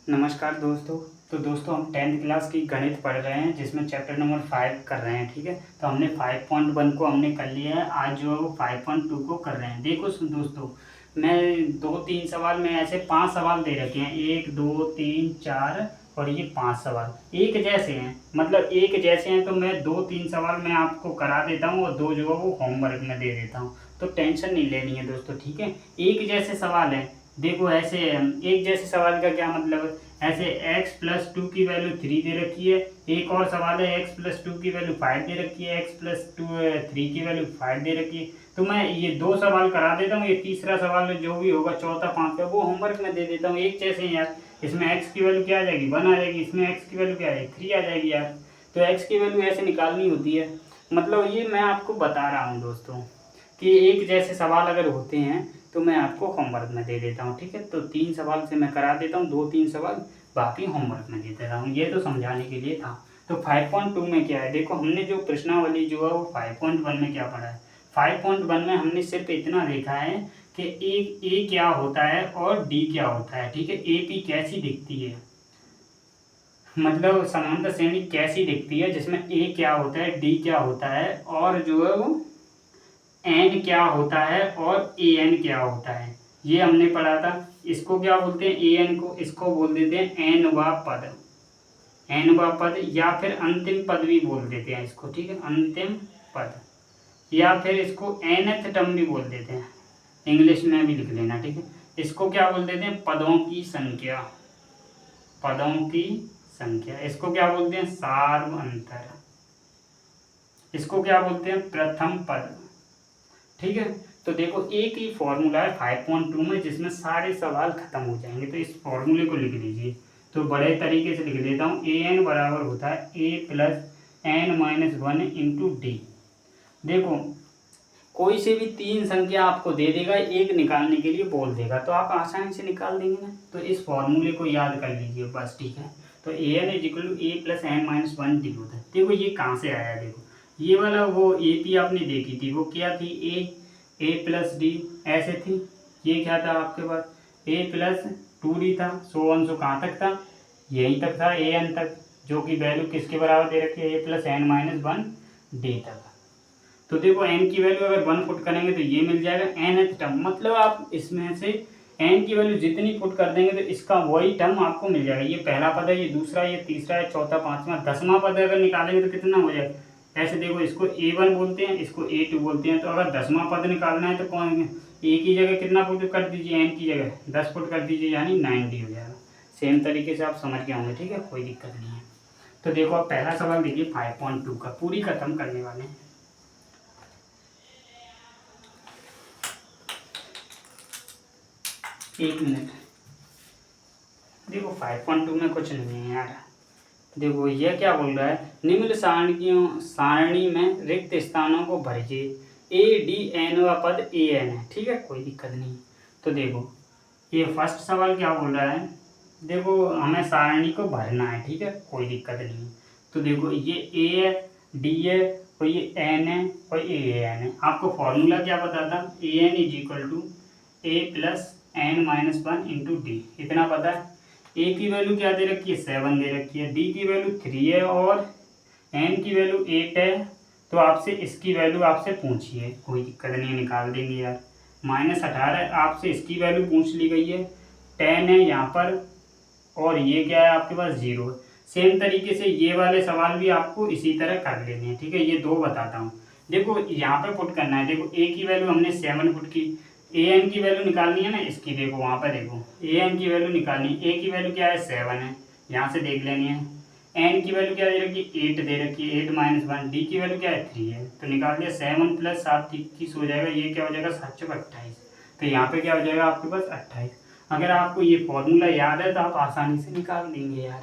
नमस्कार दोस्तों। तो दोस्तों हम 10th क्लास की गणित पढ़ रहे हैं जिसमें चैप्टर नंबर 5 कर रहे हैं। ठीक है, तो हमने 5.1 को हमने कर लिया है। आज जो है वो 5.2 को कर रहे हैं। देखो दोस्तों, मैं 2-3 सवाल में ऐसे 5 सवाल दे रखे हैं। 1 2 3 4 और ये 5 सवाल एक जैसे हैं, मतलब एक जैसे हैं। तो मैं 2-3 सवाल मैं आपको करा देता हूँ और 2 जो है वो होमवर्क में दे देता हूँ। तो टेंशन नहीं लेनी है दोस्तों, ठीक है। एक जैसे सवाल है। देखो ऐसे एक जैसे सवाल का क्या मतलब है, ऐसे x+2 की वैल्यू 3 दे रखी है। एक और सवाल है x+2 की वैल्यू 5 दे रखी है, x+3 की वैल्यू 5 दे रखी है। तो मैं ये 2 सवाल करा देता हूँ। ये तीसरा सवाल जो भी होगा, चौथा पांचवा, वो होमवर्क में दे देता हूँ। एक जैसे हैं यार। इसमें x की वैल्यू क्या आ जाएगी, 1 आ जाएगी। इसमें x की वैल्यू क्या आ जाएगी, 3 आ जाएगी यार। तो x की वैल्यू ऐसे निकालनी होती है। मतलब ये मैं आपको बता रहा हूँ दोस्तों कि एक जैसे सवाल अगर होते हैं तो मैं आपको होमवर्क में दे देता हूँ। ठीक है, तो 3 सवाल से मैं करा देता हूँ, 2-3 सवाल बाकी होमवर्क में दे देता हूँ। ये तो समझाने के लिए था। तो 5.2 में क्या है, देखो हमने जो प्रश्नावली जो है वो 5.1 में क्या पढ़ा है। 5.1 में हमने सिर्फ इतना देखा है कि ए क्या होता है और डी क्या होता है। ठीक है, ए पी कैसी दिखती है, मतलब समांतर श्रेणी कैसी दिखती है, जिसमें ए क्या होता है, डी क्या होता है, और जो है वो एन क्या होता है और ए एन क्या होता है। ये हमने पढ़ा था। इसको क्या बोलते हैं, ए एन को इसको बोल देते हैं एन व पद। एन व पद या फिर अंतिम पद भी बोल देते हैं इसको। ठीक है, अंतिम पद या फिर इसको एनथ टर्म भी बोल देते हैं। इंग्लिश में भी लिख लेना। ठीक है, इसको क्या बोल देते हैं, पदों की संख्या। पदों की संख्या। इसको क्या बोलते हैं, सार्व अंतर। इसको क्या बोलते हैं, प्रथम पद। ठीक है, तो देखो एक ही फॉर्मूला है 5.2 में जिसमें सारे सवाल खत्म हो जाएंगे। तो इस फॉर्मूले को लिख लीजिए। तो बड़े तरीके से लिख देता हूँ। ए एन बराबर होता है a+n-1 इंटू डी। देखो कोई से भी 3 संख्या आपको दे देगा, एक निकालने के लिए बोल देगा, तो आप आसानी से निकाल देंगे ना। तो इस फॉर्मूले को याद कर लीजिए बस। ठीक है, तो A N is equal to a+n-1 D होता है। देखो ये कहाँ से आया, देखो ये वाला वो ए पी आपने देखी थी, वो क्या थी, a+d ऐसे थी। ये क्या था आपके पास, a+2d था। सो ऑन सो कहाँ तक था, यहीं तक था, ए एन तक, जो कि वैल्यू किसके बराबर दे रखी है, a+n-1 डी तक। तो देखो n की वैल्यू अगर 1 पुट करेंगे तो ये मिल जाएगा nth टर्म। मतलब आप इसमें से n की वैल्यू जितनी पुट कर देंगे तो इसका वही टर्म आपको मिल जाएगा। ये पहला पद है, ये दूसरा, ये तीसरा है, चौथा, पांचवा, 10वां पद अगर निकालेंगे तो कितना हो जाएगा। ऐसे देखो, इसको a1 बोलते हैं, इसको a2 बोलते हैं। तो अगर 10वां पद निकालना है तो कौन, a की जगह कितना पुट कर दीजिए, n की जगह 10 पुट कर दीजिए, यानी 9d हो जाएगा। सेम तरीके से आप समझ के होंगे। ठीक है, कोई दिक्कत नहीं है। तो देखो आप पहला सवाल देखिए 5.2 का, पूरी खत्म करने वाले हैं। एक मिनट। देखो 5.2 में कुछ नहीं है यार। देखो ये क्या बोल रहा है, निम्न सारणी में रिक्त स्थानों को भरिए। ए डी एन व पद ए एन है। ठीक है, कोई दिक्कत नहीं। तो देखो ये फर्स्ट सवाल क्या बोल रहा है, देखो हमें सारणी को भरना है। ठीक है, कोई दिक्कत नहीं। तो देखो ये ए है, डी है, और ये एन है, और ये एन है। आपको फॉर्मूला क्या पता था, A N is equal to a+n-1 into D, इतना पता है। ए की वैल्यू क्या दे रखी है, 7 दे रखी है, डी की वैल्यू 3 है, और एन की वैल्यू 8 है। तो आपसे इसकी वैल्यू आपसे पूछिए, कोई दिक्कत नहीं है, निकाल देंगे यार। -18 आपसे इसकी वैल्यू पूछ ली गई है, 10 है यहाँ पर, और ये क्या है आपके पास 0। सेम तरीके से ये वाले सवाल भी आपको इसी तरह कर लेने हैं। ठीक है, ये 2 बताता हूँ। देखो यहाँ पे पुट करना है। देखो ए की वैल्यू हमने 7 पुट की, ए एन की वैल्यू निकालनी है ना इसकी। देखो वहाँ पर देखो ए एन की वैल्यू निकालनी है। ए की वैल्यू क्या है, 7 है, यहाँ से देख लेनी है। एन की वैल्यू क्या दे रखी है, 8 दे रखी है, 8-1। डी की वैल्यू क्या है, 3 है। तो निकाल दिया, 7 + 7 21 हो जाएगा। ये क्या हो जाएगा, 7×28। तो यहाँ पे क्या हो जाएगा आपके पास 28। अगर आपको ये फॉर्मूला याद है तो आप आसानी से निकाल देंगे यार।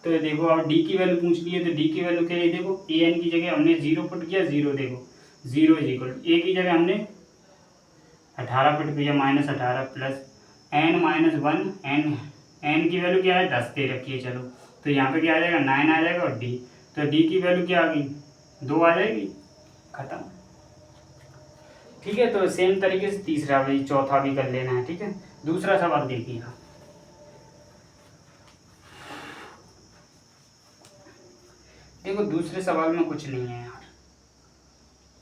तो देखो अब डी की वैल्यू पूछ ली है, तो डी की वैल्यू क्या है, देखो ए एन की जगह हमने 0 पुट किया, 0 देखो 0 इज इक्वल टू ए की जगह हमने 18 पुट किया, -18 प्लस n-1, एन की वैल्यू क्या है, 10 दे रखी है। चलो तो यहाँ पे क्या आ जाएगा, 9 आ जाएगा, और डी, तो डी की वैल्यू क्या आ गई, 2 आ जाएगी, खत्म। ठीक है, तो सेम तरीके से तीसरा भी चौथा भी कर लेना है। ठीक है, दूसरा सवाल देखिएगा। देखो दूसरे सवाल में कुछ नहीं है यार।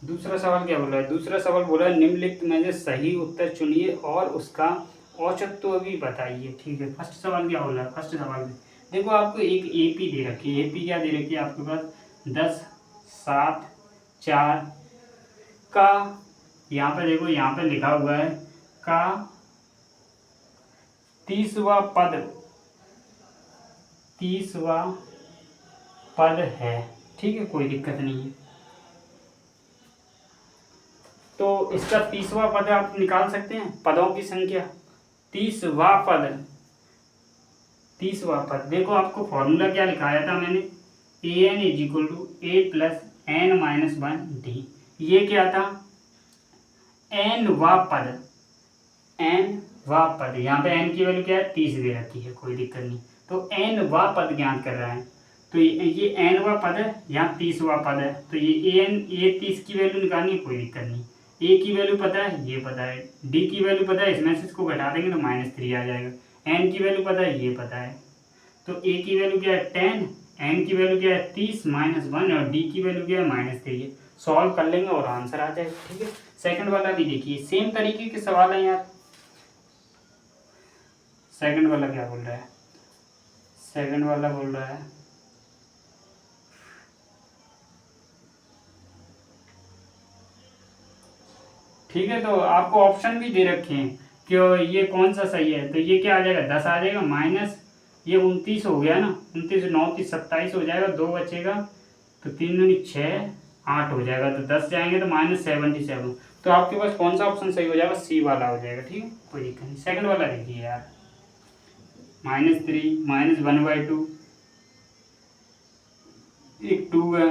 दूसरा सवाल क्या बोला है? दूसरा सवाल बोला है निम्नलिखित में से सही उत्तर चुनिए और उसका औचत्व भी बताइए। ठीक है, फर्स्ट सवाल क्या बोला है? फर्स्ट सवाल में देखो आपको एक एपी दे रखी है। एपी क्या दे रखी है आपके पास? 10, 7, 4 का, यहाँ पे देखो यहाँ पे लिखा हुआ है का 30वां पद, 30वां पद है। ठीक है, कोई दिक्कत नहीं है। तो इसका 30वां पद आप निकाल सकते हैं, पदों की संख्या। 30वां पद, 30वां पद देखो आपको फॉर्मूला क्या लिखाया था मैंने? A N is equal to A plus N minus one D. ये क्या था? एन वा पद, एन वा पद। यहाँ पे एन की वैल्यू क्या है? 30 दे रखी है, कोई दिक्कत नहीं। तो एन वा पद ज्ञात कर रहा है। तो ये एन वा पद है, यहाँ 30वां पद है। तो ये एन, ये 30 की वैल्यू निकालनी है, कोई दिक्कत नहीं। ए की वैल्यू पता है, ये पता है। डी की वैल्यू पता है, इसमें से इसको घटा देंगे तो -3 आ जाएगा। एन की वैल्यू पता है, ये पता है। तो ए की वैल्यू क्या है? 10, एन की वैल्यू क्या है? 30 -1 और डी की वैल्यू क्या है? -3 है। सॉल्व कर लेंगे और आंसर आ जाएगा। ठीक है, सेकंड वाला भी देखिए, सेम तरीके के सवाल है यार। सेकंड वाला क्या बोल रहा है? सेकंड वाला बोल रहा है ठीक है, तो आपको ऑप्शन भी दे रखे हैं कि ये कौन सा सही है। तो ये क्या आ जाएगा? 10 आ जाएगा, माइनस ये 29 हो गया ना, 29 9 30 27 हो जाएगा, 2 बचेगा तो 3 दूनी 6 8 हो जाएगा। तो 10 जाएंगे तो -77। तो आपके पास कौन सा ऑप्शन सही हो जाएगा? सी वाला हो जाएगा। ठीक है, कोई दिक्कत नहीं। सेकंड वाला देखिए यार, -3 -1/2 एक 2 है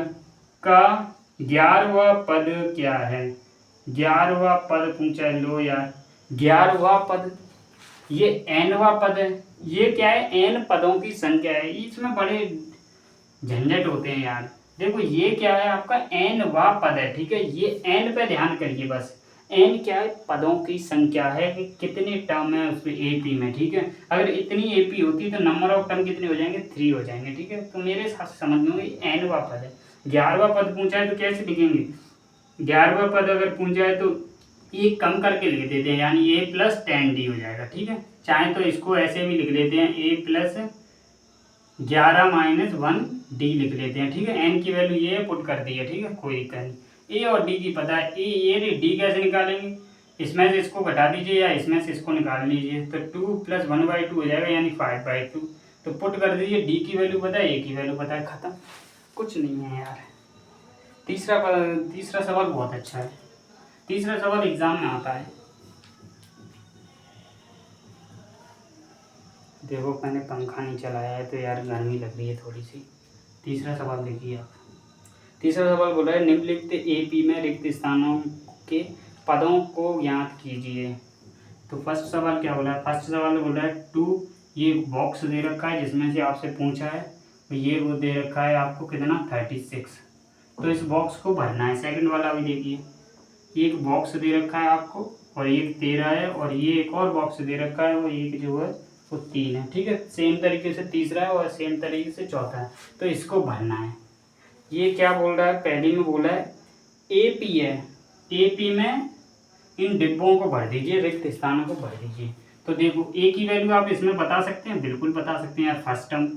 का 11वां पद क्या है? 11वां पद पूछा है, लो यार 11वां पद, ये nवां पद है। ये क्या है? n पदों की संख्या है। इसमें बड़े झंझट होते हैं यार। देखो ये क्या है आपका? nवां पद है। ठीक है, ये n पे ध्यान करिए बस। n क्या है? पदों की संख्या है कि कितने टर्म है उसमें एपी में। ठीक है, अगर इतनी एपी होती तो नंबर ऑफ टर्म कितने हो जाएंगे? 3 हो जाएंगे। ठीक है, तो मेरे हिसाब से समझ में nवां पद है। 11वां पद पूछा है तो कैसे लिखेंगे? 11वां पद अगर पूछा है तो एक कम करके लिख देते हैं, यानी a + 10d हो जाएगा। ठीक है, चाहे तो इसको ऐसे भी लिख लेते हैं, a + 11 - 1d लिख लेते हैं। ठीक है, n की वैल्यू ये पुट कर दी है। ठीक है, कोई दिक्कत नहीं। a और d की पता है। ये d कैसे निकालेंगे? इसमें से इसको घटा दीजिए या इसमें से इसको निकाल लीजिए। तो 2 + 1/2 हो जाएगा, यानी 5/2। तो पुट कर दीजिए, d की वैल्यू पता है, a की वैल्यू पता है, खत्म। कुछ नहीं है यार। तीसरा सवाल बहुत अच्छा है। तीसरा सवाल एग्जाम में आता है। देखो मैंने पंखा नहीं चलाया है तो यार गर्मी लग रही है थोड़ी सी। तीसरा सवाल देखिए आप। तीसरा सवाल बोला है निम्नलिखित एपी में रिक्त स्थानों के पदों को ज्ञात कीजिए। तो फर्स्ट सवाल क्या बोला है? फर्स्ट सवाल बोला है 2, ये बॉक्स दे रखा है जिसमें से आपसे पूछा है, ये वो दे रखा है आपको कितना? 36। तो इस बॉक्स को भरना है। सेकंड वाला भी देखिए, एक बॉक्स दे रखा है आपको और एक 13 है, और ये एक और बॉक्स दे रखा है, वो एक जो है वो 3 है। ठीक है, सेम तरीके से तीसरा है और सेम तरीके से चौथा है। तो इसको भरना है। ये क्या बोल रहा है? पहले में बोला है एपी है, एपी में इन डिब्बों को भर दीजिए, रिक्त स्थानों को भर दीजिए। तो देखो ए की वैल्यू आप इसमें बता सकते हैं, बिल्कुल बता सकते हैं यार, फर्स्ट टर्म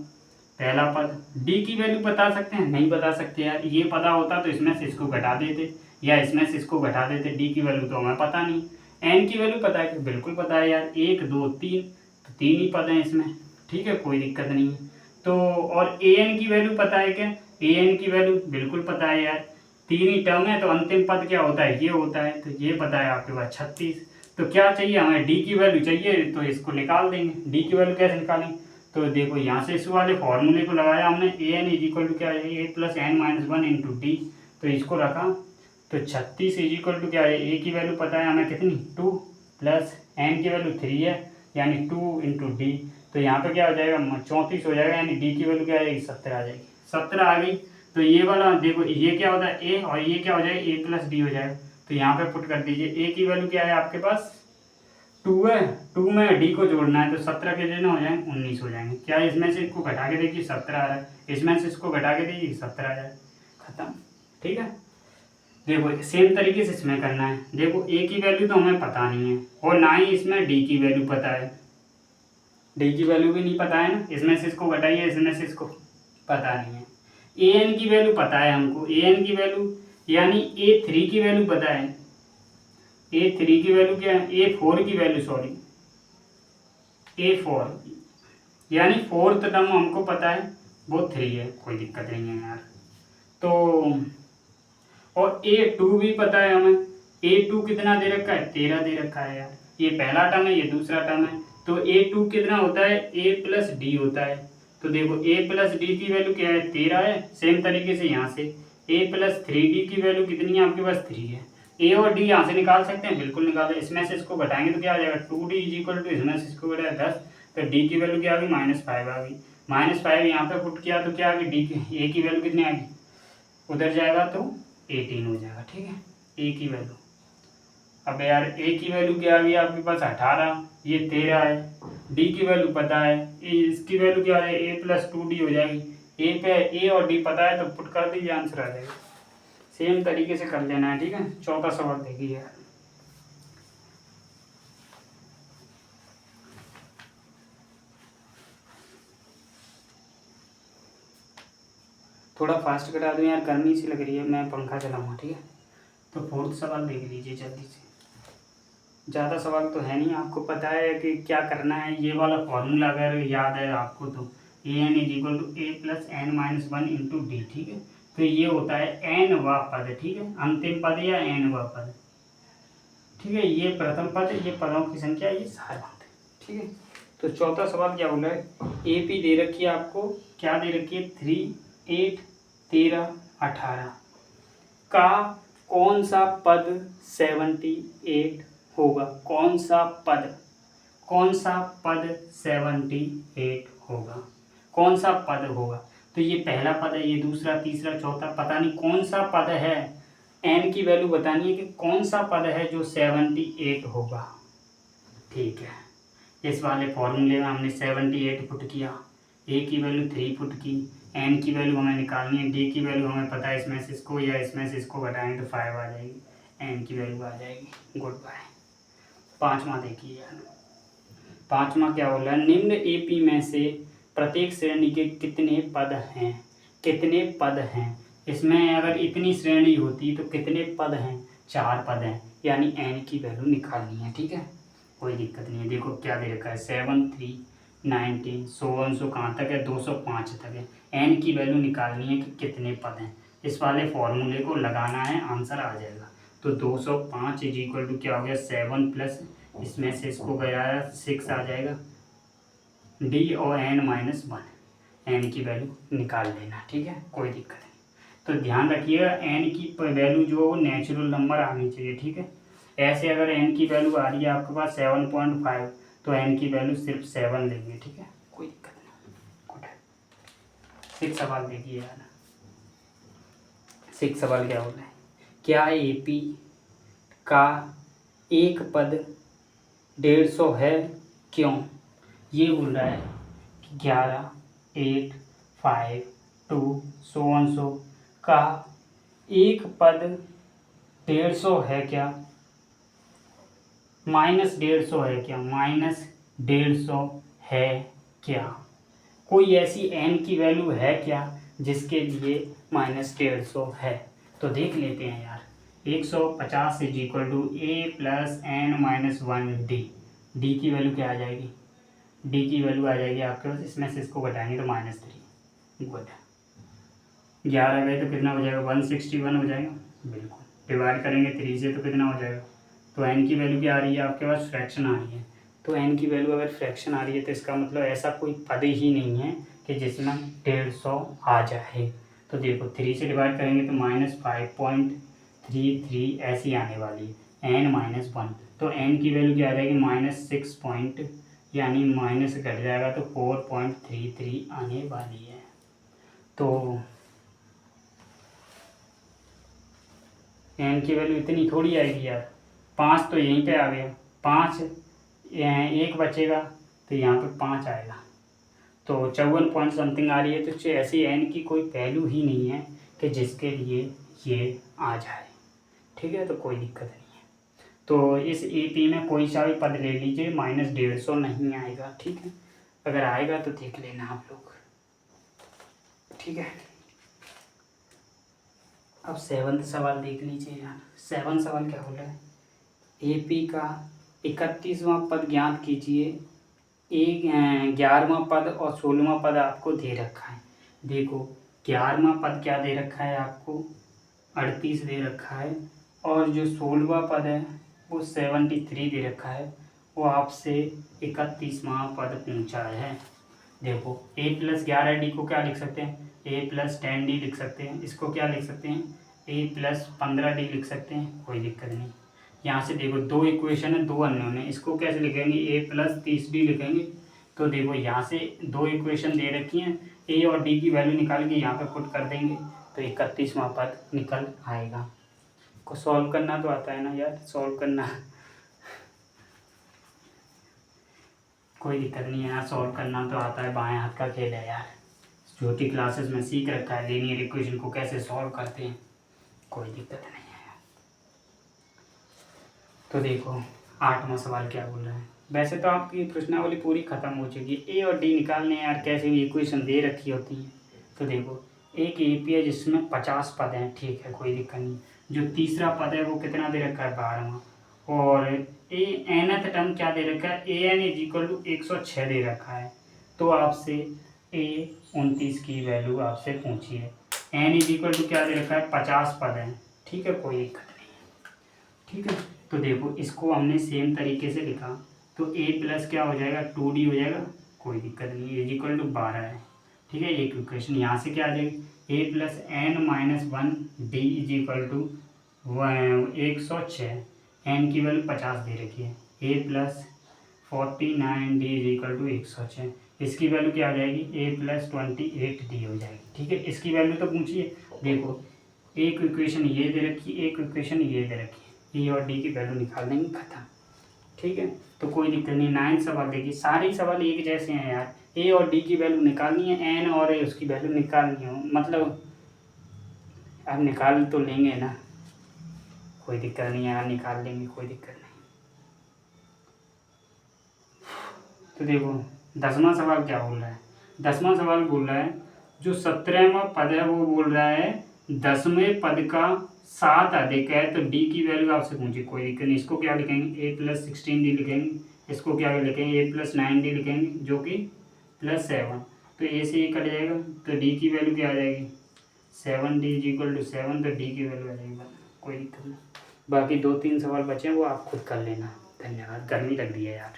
पहला पद। डी की वैल्यू बता सकते हैं? नहीं बता सकते यार। ये पता होता तो इसमें से इसको घटा देते या इसमें से इसको घटा देते। डी की वैल्यू तो हमें पता नहीं। एन की वैल्यू पता है कि? बिल्कुल पता है यार, 1 2 3, तो 3 ही पद हैं इसमें। ठीक है, कोई दिक्कत नहीं है। तो और ए एन की वैल्यू पता है क्या? ए एन की वैल्यू बिल्कुल पता है यार, 3 ही टर्म है तो अंतिम पद क्या होता है? ये होता है। तो ये पता है आपके पास 36। तो क्या चाहिए हमें? डी की वैल्यू चाहिए, तो इसको निकाल देंगे। डी की वैल्यू कैसे निकालेंगे? तो देखो यहाँ से इस वाले फॉर्मूले को लगाया हमने, ए एन इज इक्वल टू क्या है? ए + n - 1 × डी। तो इसको रखा तो 36 इज इक्वल टू क्या है? ए की वैल्यू पता है हमें कितनी? 2 + n की वैल्यू 3 है, यानी 2 × डी। तो यहाँ पे क्या हो जाएगा? 34 हो जाएगा, यानी डी की वैल्यू क्या आ जाएगी? 17 आ जाएगी। 17 आ गई। तो ये वाला देखो, ये क्या होता है? ए, और ये क्या हो जाएगा? a + d हो जाएगा। तो यहाँ पे पुट कर दीजिए। ए की वैल्यू क्या है आपके पास? 2 है, 2 में डी को जोड़ना है तो 17 के देना हो जाएंगे 19 हो जाएंगे। क्या इसमें से इसको घटा के देखिए 17 आ रहा है, इसमें से इसको घटा के देखिए 17 आ जाए, खत्म। ठीक है, देखो सेम तरीके से इसमें करना है। देखो ए की वैल्यू तो हमें पता नहीं है और ना ही इसमें डी की वैल्यू पता है, डी की वैल्यू भी नहीं पता है ना, इसमें से इसको घटाइए, इसमें से इसको पता नहीं है। ए एन की वैल्यू पता है हमको, ए एन की वैल्यू यानी A3 की वैल्यू पता है, A3 की वैल्यू क्या है, A4 की वैल्यू सॉरी A4 यानी फोर्थ टर्म हमको पता है वो 3 है, कोई दिक्कत नहीं है यार। तो और A2 भी पता है हमें, A2 कितना दे रखा है, 13 दे रखा है यार, ये पहला टर्म है ये दूसरा टर्म है। तो A2 कितना होता है, A प्लस डी होता है। तो देखो A प्लस डी की वैल्यू क्या है, 13 है। सेम तरीके से यहाँ से A प्लस 3D की वैल्यू कितनी है आपके पास, 3 है। A और D यहाँ से निकाल सकते हैं, बिल्कुल निकाल, इसमें से इसको घटाएंगे तो क्या आ जाएगा, 2D इज इक्वल टू, इसमें से इसको घटाया 10, तो D की वैल्यू क्या आ गई, -5 आ गई। -5 यहाँ पे पुट किया तो क्या आ गई, डी की A की वैल्यू कितनी आ गई, उधर जाएगा तो 18 हो जाएगा। ठीक है, A की वैल्यू, अब यार A की वैल्यू क्या आ गई आपके पास 18, ये 13 है। D की वैल्यू पता है, इसकी वैल्यू क्या है, A प्लस 2D हो जाएगी। A पे A और D पता है तो पुट कर दीजिए, आंसर आ जाएगा। सेम तरीके से कर लेना है। ठीक है, चौथा सवाल देखिए यार, थोड़ा फास्ट करा दूँ यार, गर्मी सी लग रही है, मैं पंखा चलाऊँगा। ठीक है, तो फोर्थ सवाल देख लीजिए जल्दी से, ज़्यादा सवाल तो है नहीं, आपको पता है कि क्या करना है। ये वाला फॉर्मूला अगर याद है आपको तो A N is equal to A plus N minus 1 into D. ठीक है, तो ये होता है एन व पद, ठीक है, अंतिम पद या एन व पद। ठीक है, ये प्रथम पद, ये पदों की संख्या, ये सारवंत है। ठीक है, तो चौथा सवाल क्या बोला है, ए पी दे रखी है आपको, क्या दे रखी है, 3, 8, 13, 18 का कौन सा पद 78 होगा, कौन सा पद, कौन सा पद 78 होगा, कौन सा पद होगा। तो ये पहला पद है, ये दूसरा, तीसरा, चौथा, पता नहीं कौन सा पद है, एन की वैल्यू बतानी है कि कौन सा पद है जो 78 होगा। ठीक है, इस वाले फॉर्मूले में हमने 78 पुट किया, ए की वैल्यू 3 पुट की, एन की वैल्यू हमें निकालनी है, डी की वैल्यू हमें पता है, इसमें से इसको या इसमें से इसको घटाएंगे तो 5 आ जाएगी, एन की वैल्यू आ जाएगी। Goodbye. पाँचवा देखिए यार, पाँचवा क्या बोल रहा है, निम्न एपी में से प्रत्येक श्रेणी के कितने पद हैं, कितने पद हैं। इसमें अगर इतनी श्रेणी होती तो कितने पद हैं, 4 पद हैं, यानी एन की वैल्यू निकालनी है। ठीक है, कोई दिक्कत नहीं है। देखो क्या दे रखा है, 7, 3, 19, 100 कहाँ तक है, 205 तक है। एन की वैल्यू निकालनी है कि कितने पद हैं, इस वाले फॉर्मूले को लगाना है, आंसर आ जाएगा। तो 205 इज इक्वल टू क्या हो गया, 7 प्लस इसमें से इसको गया 6 आ जाएगा, डी और एन माइनस 1, एन की वैल्यू निकाल लेना। ठीक है, कोई दिक्कत नहीं। तो ध्यान रखिएगा एन की वैल्यू जो नेचुरल नंबर आनी चाहिए। ठीक है, ऐसे अगर एन की वैल्यू आ रही है आपके पास 7.5 तो एन की वैल्यू सिर्फ 7 लेंगे। ठीक है, कोई दिक्कत नहीं। गुड है, 6 सवाल देखिए यार, 6 सवाल क्या बोल रहे हैं, क्या एपी का एक पद 150 है, क्यों। ये बोल रहा है कि 11, 8, 5, 2, so का एक पद 150 है क्या, -150 है क्या, -150 है क्या, कोई ऐसी एन की वैल्यू है क्या जिसके लिए -150 है। तो देख लेते हैं यार, 150 is equal to A plus N minus 1 d, d की वैल्यू क्या आ जाएगी, डी की वैल्यू आ जाएगी आपके पास, इसमें से इसको घटाएंगे तो -3। गुड, 11 गए तो कितना हो जाएगा, 161 हो जाएगा, बिल्कुल। डिवाइड करेंगे 3 से तो कितना हो जाएगा, तो एन की वैल्यू क्या आ रही है आपके पास, फ्रैक्शन आ रही है। तो एन की वैल्यू अगर फ्रैक्शन आ रही है तो इसका मतलब ऐसा कोई पद ही नहीं है कि जिसमें 150 आ जाए। तो देखो 3 से डिवाइड करेंगे तो -5.33 ऐसी आने वाली है, एन माइनस 1, तो एन की वैल्यू क्या आ जाएगी, -6 यानी माइनस घट जाएगा तो 4.33 आने वाली है। तो एन की वैल्यू इतनी थोड़ी आएगी यार, 5 तो यहीं पे आ गया, 5 1 बचेगा तो यहाँ पे 5 आएगा, तो 54 पॉइंट समथिंग आ रही है। तो ऐसी एन की कोई वैल्यू ही नहीं है कि जिसके लिए ये आ जाए, ठीक है। तो कोई दिक्कत नहीं है। तो इस AP में कोई सा भी पद ले लीजिए, -150 नहीं आएगा, ठीक है। अगर आएगा तो देख लेना आप लोग, ठीक है। अब 7वां सवाल देख लीजिए यार। 7वां सवाल क्या बोल रहा है, AP का 31वां पद ज्ञात कीजिए। 11वां पद और 16वां पद आपको दे रखा है। देखो 11वां पद क्या दे रखा है आपको, 38 दे रखा है, और जो 16वां पद है वो 73 दे रखा है। वो आपसे 31वां पद पूछा है। देखो A+11D को क्या लिख सकते हैं, A+10D लिख सकते हैं। इसको क्या लिख सकते हैं, A+15D लिख सकते हैं, कोई दिक्कत नहीं। यहाँ से देखो 2 इक्वेशन है, 2 अननोन है, इसको कैसे लिखेंगे, A+30D लिखेंगे। तो देखो यहाँ से 2 इक्वेशन दे रखी हैं, A और D की वैल्यू निकाल के यहाँ पे पुट कर देंगे तो 31वां पद निकल आएगा। को सॉल्व करना तो आता है ना यार, सॉल्व करना कोई दिक्कत नहीं है यार, सॉल्व करना तो आता है, बाएं हाथ का खेल है यार। छोटी क्लासेस में सीख रखा है लीनियर इक्वेशन को कैसे सॉल्व करते हैं, कोई दिक्कत नहीं है यार। तो देखो 8वां सवाल क्या बोल रहा है। वैसे तो आपकी प्रश्नावली पूरी खत्म हो चुकी है। A और D निकालने हैं यार, कैसे भी इक्वेशन दे रखी होती है। तो देखो एक AP है जिसमें 50 पद हैं, ठीक है, कोई दिक्कत नहीं। जो तीसरा पद है वो कितना दे रखा है, 12वां। और nth टर्म क्या दे रखा है, AN = 106 दे रखा है। तो आपसे A29 की वैल्यू आपसे पूछी है। n क्या दे रखा है, 50 पद है, ठीक है, कोई दिक्कत नहीं है, ठीक है। तो देखो इसको हमने सेम तरीके से लिखा, तो A+ क्या हो जाएगा, 2D हो जाएगा, कोई दिक्कत नहीं, A = 12 है, ठीक है। एक इक्वेशन यहाँ से क्या आ जाएगी, A+n-1D = 106, n की वैल्यू 50 दे रखी है। A+49D = 106, इसकी वैल्यू क्या आ जाएगी, A+28D हो जाएगी, ठीक है। इसकी वैल्यू तो पूछिए। देखो एक इक्वेशन ये दे रखी है, एक इक्वेशन ये दे रखी है, E और D की वैल्यू निकाल देंगे, खत्म, ठीक है। तो कोई दिक्कत नहीं। 9 सवाल देखिए, सारे सवाल एक जैसे हैं यार। A और D की वैल्यू निकालनी है, N और A उसकी वैल्यू निकालनी हो, मतलब अब निकाल तो लेंगे ना, कोई दिक्कत नहीं यार, निकाल लेंगे, कोई दिक्कत नहीं। तो देखो 10वां सवाल क्या बोल रहा है। 10वां सवाल बोल रहा है जो 17वां पद है वो बोल रहा है 10वें पद का 7 अधिक है, तो D की वैल्यू आपसे पूछी, कोई दिक्कत नहीं। इसको क्या लिखेंगे, A+16D लिखेंगे। इसको क्या लिखेंगे, A+9D लिखेंगे, जो कि +7। तो A से ये कट जाएगा, तो D की वैल्यू क्या आ जाएगी, 7D = 7, तो D की वैल्यू आ जाएगी, कोई दिक्कत नहीं। बाकी 2-3 सवाल बचे हैं वो आप खुद कर लेना। धन्यवाद, गर्मी लग रही है यार।